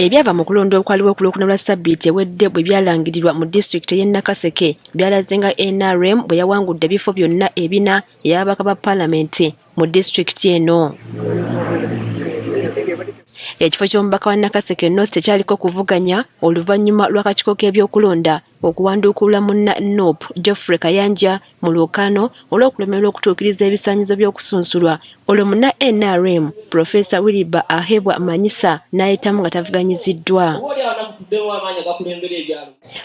Ebyava mu kulonda okwaliwo ku Lwokuna lwa Ssabbiiti ewedde bwe byalangirirwa mu disitulikiti y'e Nakaseke byalaze nga NRM bwe yawangudde ebifo byonna ebina ey'ababaka ba paalamenti mu disitulikiti eno. Ekifo ky'omubaka wa Nakaseke North tekyaliko kuvuganya oluvannyuma lw'akakiiko k'ebyokulonda okuwanduukulula munna NOP Geoffrey Kayanja mu lwokaano olw'okulemererwa okutuukiriza ebisaanyizo by'okusunsulwa olwo munna NRM Profesa Wilibur Ahebwa Manyisa n'ayitamu nga tavuganyiziddwa.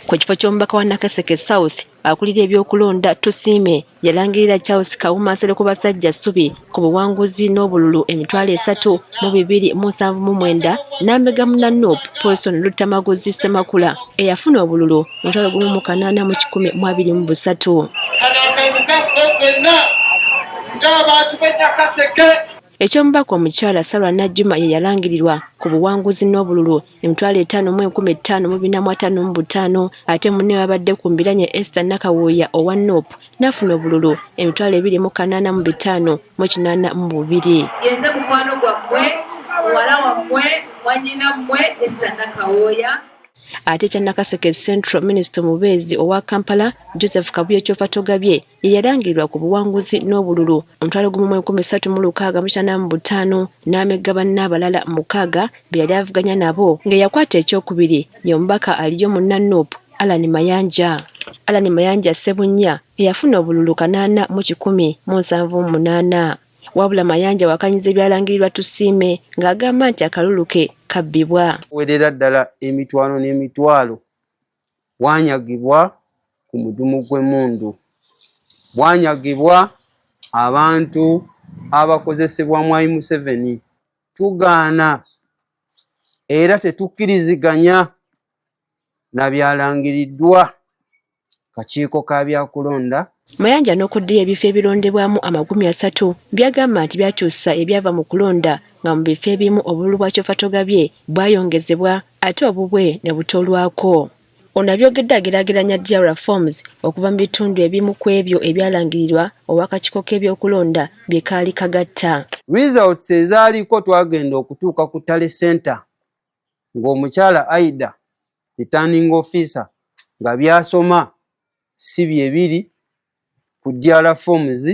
Ku kifo ky'omubaka wa Nakaseke South akulira ebyokulonda Tusiime yalangirira Charles Kawuma Nsereko Basajja Ssubi ku buwanguzi n'obululu 3279 n'amega munna NOP Paulson Lutamaguzi Ssemakula eyafuna obululu 1883. Eky'omubaka omukyala Sarah Najjuma ye yalangirirwa ku buwanguzi n'obululu 515455 ate munne wabadde ku mbiranye Esther Nakawuya owa NOP n'afuna obululu 24,582. Yenze mukwano gwammwe muwala wammwe mwannyinammwe Esther Nakawuya. Ate kya Nakaseke Central Minister Mubeezi owa Kampala Joseph Kabuye Kyofatogabye ye yalangirirwa ku buwanguzi n'obululu 1365 n'amegga banne abalala 6 be yali avuganya nabo ng'eyakwata ekyokubiri ye omubaka aliyo munna NOP Alan Mayanja. Alan Mayanja Ssebunya eyafuna obululu 878. Wabula Mayanja wakanyiza ebyalangirirwa Tusiime ng'agamba nti akalulu ke kabbibwa. Werera ddala emitwalo n'emitwalo bwanyagibwa ku mudumu gw'emmundu, bwanyagibwa abantu abakozesebwa Mwai Museveni. Tugaana era tetukkiriziganya na byalangiriddwa kakiiko ka byakulonda. Mayanja n'okuddiya ebifo ebirondebwamu 30 byagamba nti byakyusa ebyava mu kulonda nga mu bifo ebimu obululu bwa Kyofatogabye bwayongezebwa ate obubwe ne butoolwako. Ono abyogedde ageraageranya DR Reforms okuva mu bitundu ebimu ku ebyo ebyalangirirwa ow'akakiiko k'ebyokulonda bye kaali kagatta. Results ezaaliko twagenda okutuuka ku Tale Center ng'omukyala Aida returning officer nga byasoma si byebiri ku DR Reforms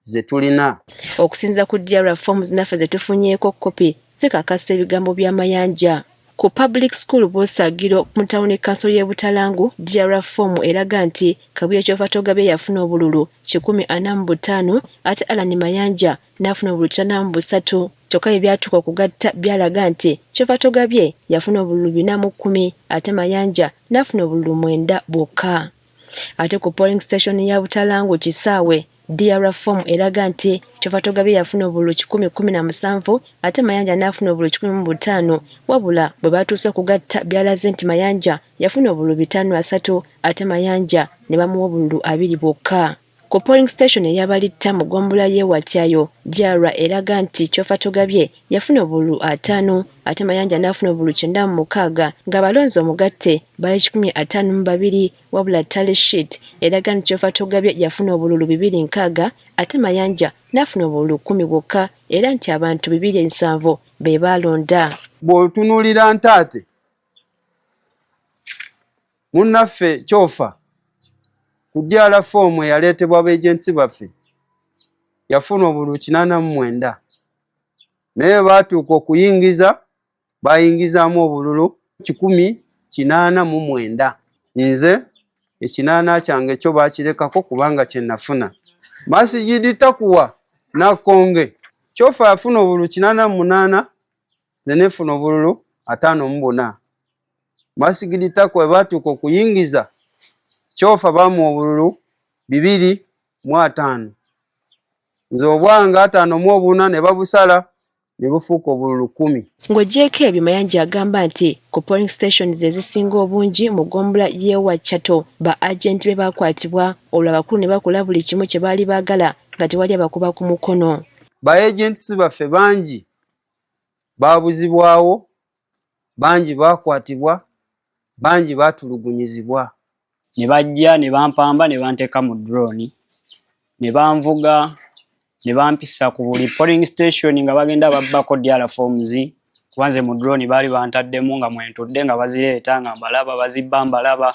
ze tulina. Okusinziira ku DR Reforms naffe ze tufunyeeko kopi zikakasa ebigambo bya Mayanja. Ku Public School Busagiro mu Town Council y'e Butalangu DR Reform eraga nti Kabuye Kyofatogabye yafuna obululu 145 ate Alan Mayanja n'afuna obululu 53. Kyokka ebyatuuka okugatta byalaga nti Kyofatogabye yafuna obululu 410 ate Mayanja n'afuna obululu 9 bwokka. Ate ku polling station ya Butalangu Kisaawe DR Reform eraga nti Kyofatogabye yafuna obululu 1017 ate Mayanja n'afuna obululu 15 wabula bwe batuuse okugatta byalaze nti Mayanja yafuna obululu 503 ate Mayanja ne bamuwa obululu 2 bwokka. Ku polling station ey'Abalitta mu ggombolola y'e Watyayo DR eraga nti Kyofatogabye yafuna obululu 5 ate Mayanja n'afuna obululu 96 ng'abalonzi omugatte bali 152 wabula tally sheet eraga nti Kyofatogabye yafuna obululu 260 ate Mayanja n'afuna obululu 10 bwokka era nti abantu 207 be baalonda. Bw'otunuulira ntaate munnaffe Kyofa ku DR Reform yaleetebwa abeegensi baffe yafuna obululu 89 naye baatuuka okuyingiza bayingizaamu obululu 189. Nze ekinaana kyange kyo baakirekako kubanga kye nafuna. Masigidi Takuwa Nakonge Kyofa yafuna obululu 88 ze nefuna obululu 54. Masigidi Takuwa baatuuka okuyingiza Kyofa bamuwa obululu 205. Nze obwanga 54 ne babusala ne bufuuka obululu 10. Ng'ogyeko ebyo Mayanja agamba nti ku polling stations ezisinga obungi mu ggombolola y'e Wachato ba agenti be baakwatibwa olwo abakulu ne bakola buli kimu kye baali baagala nga tewali abakuba ku mukono. Ba agents baffe bangi baabuzibwawo, bangi baakwatibwa, bangi baatulugunyizibwa. Ne bajja ne bampamba ne banteeka mu drone ne banvuga ne bampisa ku buli polling station nga bagenda babbako DR Reforms kubanze mu drone baali bantaddemu nga mwentudde nga bazireeta nga mbalaba bazibba mbalaba.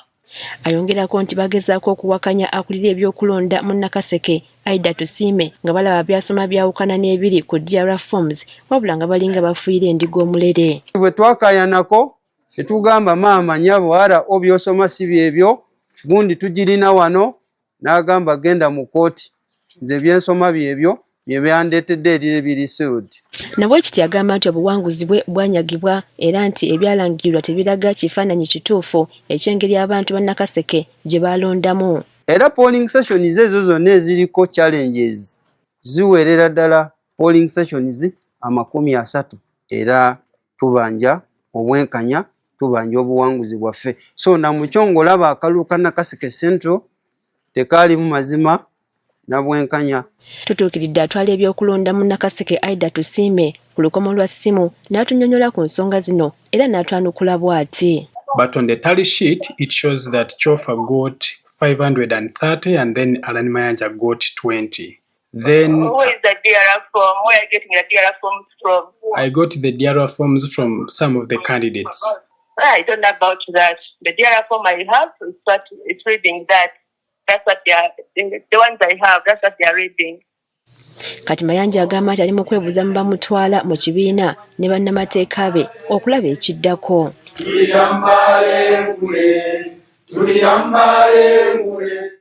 Ayongerako nti bagezaako okuwakanya akulira ebyokulonda mu Nakaseke Aida Tusiime nga balaba byasoma byawukana n'ebiri ku DR forms wabula nga balinga bafuuyira endiga omulere. Bwe twakayanako tetugamba maama nyabo ara obyosoma si byebyo gundi tugirina wano n'agamba genda mu kooti nze byensoma byebyo byebyandetedde erire birisuud. Nabwe kiti agamba nti obuwanguzi bwe bwanyagibwa era nti ebyalangirwa tebiraga kifaananyi kituufu eky'engeri abantu ba Nakaseke gye balondamu. Era polling sessions ezo zonna eziriko challenges ziwerera ddala polling sessions 30 era tubanja obwenkanya tubanja obuwanguzi bwaffe. So na mukyongo laba akalulu ka Nakaseke Central tekaali mu mazima na bwenkanya. Tutuukiridde atwala ebyokulonda mu Nakaseke Aida Tusiime ku lukomo lwa ssimu n'atunnyonnyola ku nsonga zino era n'atwanukula bw'ati. But on the tally sheet it shows that Chofa got 530 and then Alan Mayanja got 20. Then who is the DRF from? Where are you getting the DRF forms from? I got the DRF forms from some of the candidates. I don't know about that. The DRF form I have is what it's reading that. That's what they are, the ones I have, that's what they are reading. Kati Mayanja agamba nti ali mu kwebuuza mu bamutwala mu kibiina ne bannamateeka be okulaba ekiddako. Tuliyambale ngule.